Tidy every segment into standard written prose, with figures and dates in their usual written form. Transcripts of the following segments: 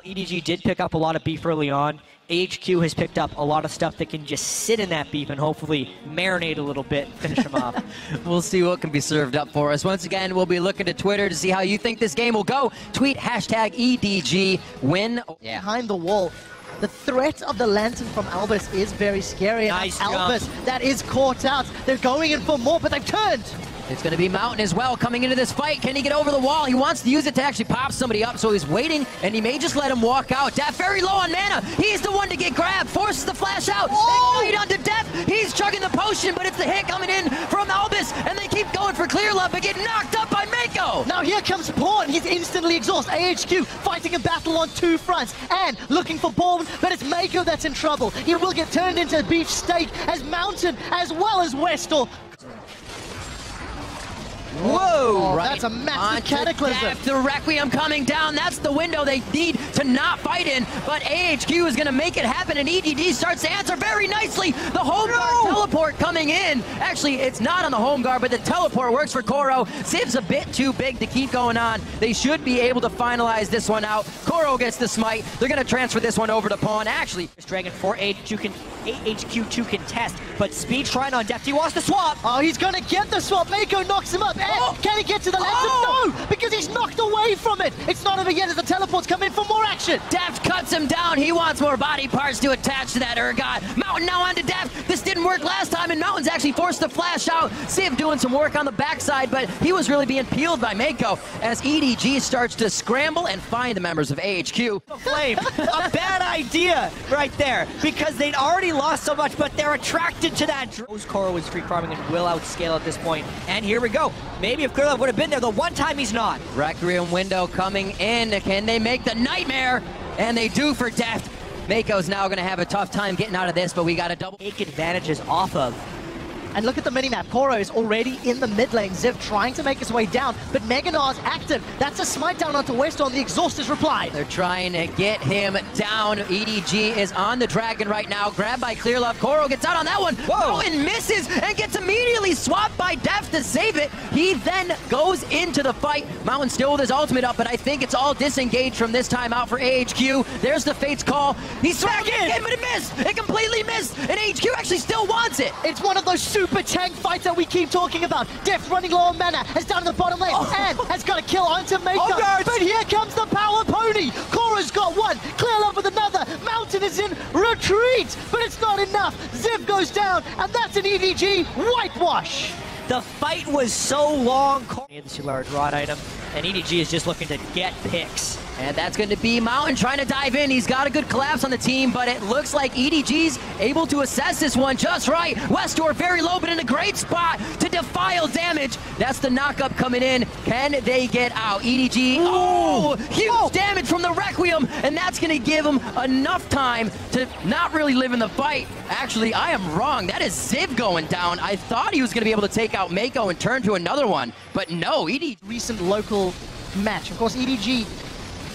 EDG did pick up a lot of beef early on. AHQ has picked up a lot of stuff that can just sit in that beef and hopefully marinate a little bit and finish them off. We'll see what can be served up for us. Once again, we'll be looking to Twitter to see how you think this game will go. Tweet hashtag EDG win. Yeah. Behind the wall. The threat of the lantern from Albus is very scary. Nice and Albus, that is caught out. They're going in for more, but they've turned. It's going to be Mountain as well coming into this fight. Can he get over the wall? He wants to use it to actually pop somebody up, so he's waiting, and he may just let him walk out. Def very low on mana. He's the one to get grabbed. Forces the flash out. Ignite onto Def. He's chugging the potion, but it's the hit coming in from Albus, and they keep going for clear love, but get knocked up by Mako. Now here comes Pawn. He's instantly exhausted. AHQ fighting a battle on two fronts, and looking for Pawn, but it's Mako that's in trouble. He will get turned into a beef steak as Mountain as well as Westall. Whoa! Right, that's a massive cataclysm. Def, the Requiem coming down. That's the window they need to not fight in. But AHQ is going to make it happen, and EDG starts to answer very nicely. The home guard teleport coming in. Actually, it's not on the home guard, but the teleport works for Koro. Ziv's a bit too big to keep going on. They should be able to finalize this one out. Koro gets the smite. They're going to transfer this one over to Pawn. Actually, Dragon for AHQ to contest, but Speed trying on Def. He wants to swap. Oh, he's going to get the swap. Mako knocks him up. And can he get to the left? No, because he's knocked away from it. It's not over yet as the teleports come in for more action. Def cuts him down. He wants more body parts to attach to that Urgot. Mountain now onto Def. This didn't work last time, and Mountain's actually forced to flash out. Ziv doing some work on the backside, but he was really being peeled by Mako as EDG starts to scramble and find the members of AHQ. Flame, a bad idea right there, because they'd already lost so much, but they're attracted to that. Koro is free farming and will outscale at this point. And here we go. Maybe if Clearlove would have been there, the one time he's not. Requiem window coming in. Can they make the nightmare? And they do for Def. Mako's now going to have a tough time getting out of this, but we got to double take advantages off of. And look at the minimap. Koro is already in the mid lane. Ziv trying to make his way down, but Meganar's active. That's a smite down onto Westall. The exhaust is replied. They're trying to get him down. EDG is on the dragon right now. Grabbed by Clearlove. Koro gets out on that one. Whoa! And misses and gets immediately swapped by Def to save it. He then goes into the fight. Mountain still with his ultimate up, but I think it's all disengaged from this time out for AHQ. There's the Fate's call. He's back in, but it missed. It completely missed. And AHQ actually still wants it. It's one of those super tank fights that we keep talking about. Def running low on mana, has down to the bottom lane, and has got a kill onto Mako. But here comes the power pony. Koro's got one, Clearlove with another. Mountain is in retreat, but it's not enough. Ziv goes down, and that's an EDG whitewash. The fight was so long. It's a large rod item, and EDG is just looking to get picks. And that's going to be Mountain trying to dive in. He's got a good collapse on the team, but it looks like EDG's able to assess this one just right. Westdoor very low, but in a great spot to defile damage. That's the knockup coming in. Can they get out? EDG, huge damage from the Requiem, and that's going to give him enough time to not really live in the fight. Actually, I am wrong. That is Ziv going down. I thought he was going to be able to take out Mako and turn to another one, but no, EDG. Recent local match. Of course, EDG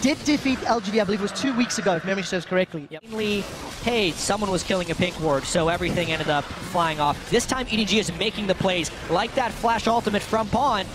did defeat LGD, I believe it was 2 weeks ago, if memory serves correctly. Mainly, hey, someone was killing a pink ward, so everything ended up flying off. This time, EDG is making the plays, like that flash ultimate from Pawn.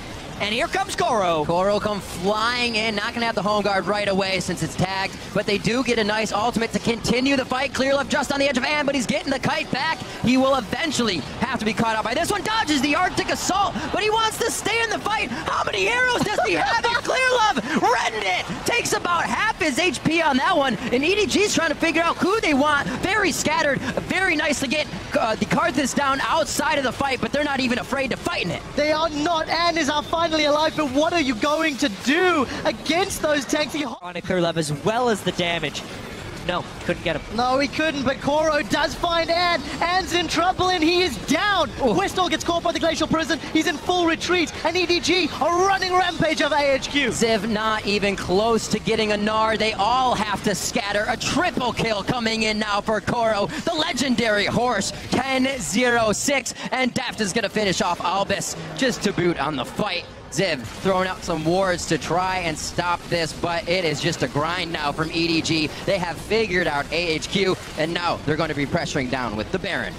And here comes Koro. Koro come flying in, not gonna have the home guard right away since it's tagged, but they do get a nice ultimate to continue the fight. Clearlove just on the edge of Ann, but he's getting the kite back. He will eventually have to be caught out by this one. Dodges the Arctic Assault, but he wants to stay in the fight. How many arrows does he have? Clearlove rend it. Takes about half his HP on that one, and EDG's trying to figure out who they want. Very scattered, very nice to get the Karthus down outside of the fight, but they're not even afraid to fight in it. They are not. Ann is our finally alive, but what are you going to do against those tanks? On a Clearlove as well as the damage. No, couldn't get him. No, he couldn't, but Koro does find Ann. Ann's in trouble, and he is down. Westall gets caught by the Glacial Prison. He's in full retreat, and EDG a running rampage of AHQ. Ziv not even close to getting a Gnar. They all have to scatter. A triple kill coming in now for Koro. The legendary horse, 10-0-6, and Deft is going to finish off Albus just to boot on the fight. Ziv throwing out some wards to try and stop this, but it is just a grind now from EDG. They have figured out AHQ, and now they're going to be pressuring down with the Baron.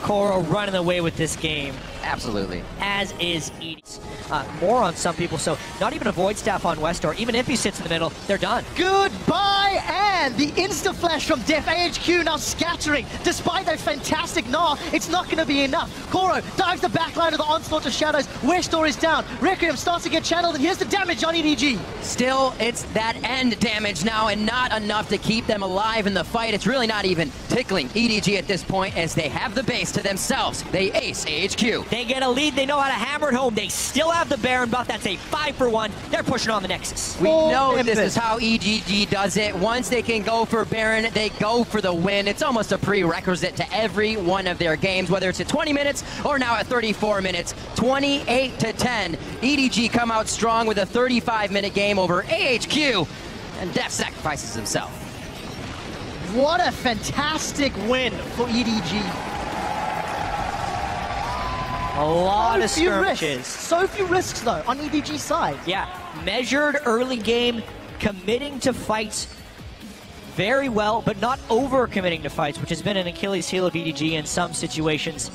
Koro running away with this game. Absolutely. As is EDG. more on some people. So not even a Void Staff on West, or even if he sits in the middle, they're done. Goodbye, and the insta-flash from Def AHQ now scattering. Despite that fantastic gnaw, it's not going to be enough. Koro dives the backline of the onslaught to Shadows. Westor is down. Requiem starts to get channeled, and here's the damage on EDG. Still, it's that end damage now, and not enough to keep them alive in the fight. It's really not even tickling EDG at this point, as they have the base to themselves. They ace AHQ. They get a lead. They know how to hammer it home. They still have the Baron buff. That's a 5-for-1. They're pushing on the Nexus. We know this is how EDG does it. Once they can go for Baron, they go for the win. It's almost a prerequisite to every one of their games, whether it's at 20 minutes or now at 34 minutes. 28-10. EDG come out strong with a 35-minute game over AHQ, and Def sacrifices himself. What a fantastic win for EDG. A lot of skirmishes. So few risks, though, on EDG's side. Yeah, measured early game, committing to fights very well, but not over-committing to fights, which has been an Achilles heel of EDG in some situations.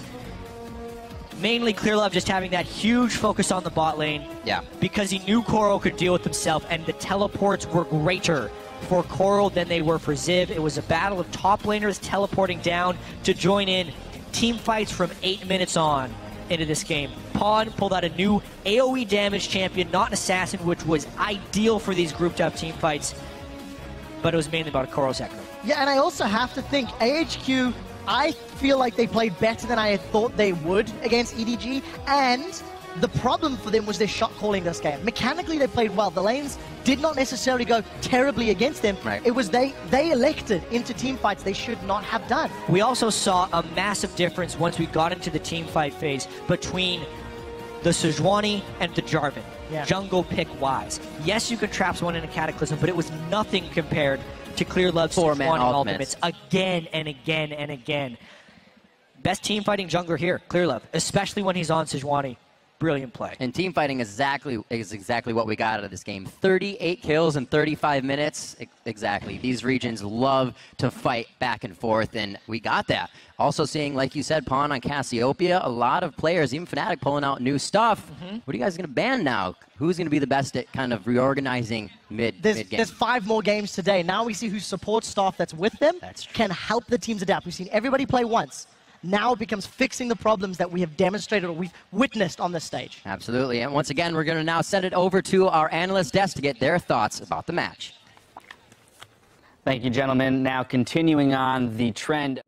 Mainly ClearLove just having that huge focus on the bot lane. Yeah. Because he knew Coral could deal with himself, and the teleports were greater for Coral than they were for Ziv. It was a battle of top laners teleporting down to join in team fights from 8 minutes on into this game. Pawn pulled out a new AoE damage champion, not an assassin, which was ideal for these grouped up team fights, but it was mainly about Coral's echo. Yeah, and I also have to think AHQ, I feel like they played better than I had thought they would against EDG, and the problem for them was their shot calling this game. Mechanically, they played well. The lanes did not necessarily go terribly against them. Right. It was they elected into team fights they should not have done. We also saw a massive difference once we got into the team fight phase between the Sejuani and the Jarvan. Yeah. Jungle pick wise. Yes, you could trap someone in a Cataclysm, but it was nothing compared to ClearLove's Four-man Sejuani ultimates. again and again and again. Best team fighting jungler here, ClearLove, especially when he's on Sejuani. Brilliant play. And team fighting is exactly what we got out of this game. 38 kills in 35 minutes. Exactly. These regions love to fight back and forth, and we got that. Also seeing, like you said, Pawn on Cassiopeia, a lot of players, even Fnatic, pulling out new stuff. What are you guys going to ban now? Who's going to be the best at kind of reorganizing mid-game? There's 5 more games today. Now we see whose support staff that's with them That's true. can help the teams adapt. We've seen everybody play once. Now it becomes fixing the problems that we have demonstrated or we've witnessed on this stage. Absolutely. And once again, we're going to now send it over to our analyst desk to get their thoughts about the match. Thank you, gentlemen. Now continuing on the trend